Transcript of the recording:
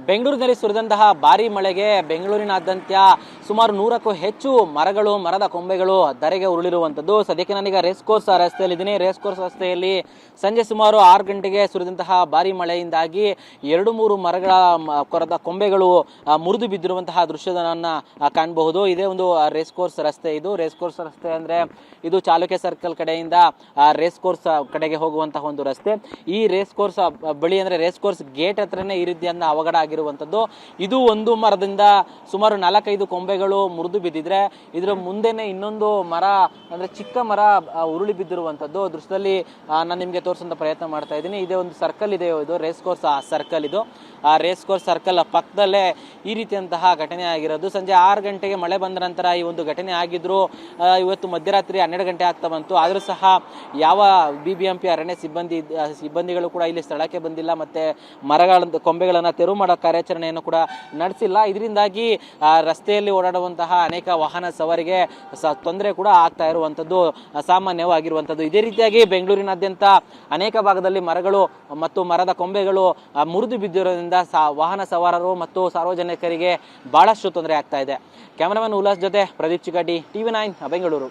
ಬೆಂಗಳೂರಿನಲ್ಲಿ ಸುರಿದಂತಹ ಭಾರಿ ಮಳೆಗೆ ಬೆಂಗಳೂರಿನಾದ್ಯಂತ ಸುಮಾರು 100ಕ್ಕೂ ಹೆಚ್ಚು ಮರಗಳು, ಮರದ ಕೊಂಬೆಗಳು ಧರೆಗೆ ಉರುಳಿರುವಂಥದ್ದು. ಸದ್ಯಕ್ಕೆ ನಾನೀಗ ರೇಸ್ ಕೋರ್ಸ್ ರಸ್ತೆಯಲ್ಲಿದ್ದೀನಿ. ರೇಸ್ ಕೋರ್ಸ್ ರಸ್ತೆಯಲ್ಲಿ ಸಂಜೆ ಸುಮಾರು 6 ಗಂಟೆಗೆ ಸುರಿದಂತಹ ಭಾರಿ ಮಳೆಯಿಂದಾಗಿ 2-3 ಮರಗಳ ಕೊಂಬೆಗಳು ಮುರಿದು ಬಿದ್ದಿರುವಂತಹ ದೃಶ್ಯವನ್ನು ಕಾಣಬಹುದು. ಇದೇ ಒಂದು ರೇಸ್ ಕೋರ್ಸ್ ರಸ್ತೆ. ಇದು ರೇಸ್ ಕೋರ್ಸ್ ರಸ್ತೆ ಅಂದ್ರೆ ಇದು ಚಾಲುಕ್ಯ ಸರ್ಕಲ್ ಕಡೆಯಿಂದ ರೇಸ್ ಕೋರ್ಸ್ ಕಡೆಗೆ ಹೋಗುವಂತಹ ಒಂದು ರಸ್ತೆ. ಈ ರೇಸ್ ಕೋರ್ಸ್ ಬಳಿ ಅಂದ್ರೆ ರೇಸ್ ಕೋರ್ಸ್ ಗೇಟ್ ಹತ್ರನೇ ಈ ರೀತಿಯನ್ನ ಅವಘಡ ಆಗಿರುವಂತದ್ದು. ಇದು ಒಂದು ಮರದಿಂದ ಸುಮಾರು 4-5 ಕೊಂಬೆಗಳು ಮುರಿದು ಬಿದ್ದಿದ್ರೆ ಇದರ ಮುಂದೆನೆ ಇನ್ನೊಂದು ಮರ ಅಂದ್ರೆ ಚಿಕ್ಕ ಮರ ಉರುಳಿ ಬಿದ್ದಿರುವಂತದ್ದು ದೃಶ್ಯದಲ್ಲಿ ನಾನು ನಿಮ್ಗೆ ತೋರಿಸುವಂತ ಪ್ರಯತ್ನ ಮಾಡ್ತಾ ಇದ್ದೀನಿ. ಇದೇ ಒಂದು ಸರ್ಕಲ್ ಇದೆ, ಇದು ರೇಸ್ ಕೋರ್ಸ್ ಸರ್ಕಲ್. ಇದು ಆ ರೇಸ್ ಕೋರ್ಸ್ ಸರ್ಕಲ್ ಪಕ್ಕದಲ್ಲೇ ಈ ರೀತಿಯಂತಹ ಘಟನೆ ಆಗಿರೋದು. ಸಂಜೆ 6 ಗಂಟೆಗೆ ಮಳೆ ಬಂದ ನಂತರ ಈ ಒಂದು ಘಟನೆ ಆಗಿದ್ರು. ಇವತ್ತು ಮಧ್ಯರಾತ್ರಿ 12 ಗಂಟೆ ಆಗ್ತಾ ಬಂತು. ಆದ್ರೂ ಸಹ ಯಾವ BBMP ಅರಣ್ಯ ಸಿಬ್ಬಂದಿಗಳು ಕೂಡ ಇಲ್ಲಿ ಸ್ಥಳಕ್ಕೆ ಬಂದಿಲ್ಲ, ಮತ್ತೆ ಮರಗಳ ಕೊಂಬೆಗಳನ್ನ ತೆರವು ಮಾಡೋ ಕಾರ್ಯಾಚರಣೆಯನ್ನು ಕೂಡ ನಡೆಸಿಲ್ಲ. ಇದರಿಂದಾಗಿ ರಸ್ತೆಯಲ್ಲಿ ಓಡಾಡುವಂತಹ ಅನೇಕ ವಾಹನ ಸವಾರಿಗೆ ತೊಂದರೆ ಕೂಡ ಆಗ್ತಾ ಇರುವಂತದ್ದು ಸಾಮಾನ್ಯವಾಗಿರುವಂತದ್ದು. ಇದೇ ರೀತಿಯಾಗಿ ಬೆಂಗಳೂರಿನಾದ್ಯಂತ ಅನೇಕ ಭಾಗದಲ್ಲಿ ಮರಗಳು ಮತ್ತು ಮರದ ಕೊಂಬೆಗಳು ಮುರಿದು ಬಿದ್ದಿರೋದ್ರಿಂದ ವಾಹನ ಸವಾರರು ಮತ್ತು ಸಾರ್ವಜನಿಕರಿಗೆ ಬಹಳಷ್ಟು ತೊಂದರೆ ಆಗ್ತಾ ಇದೆ. ಕ್ಯಾಮರಾಮನ್ ಉಲ್ಲಾಸ್ ಜೊತೆ ಪ್ರದೀಪ್ ಚಿಕಾಟಿ, TV9 ಬೆಂಗಳೂರು.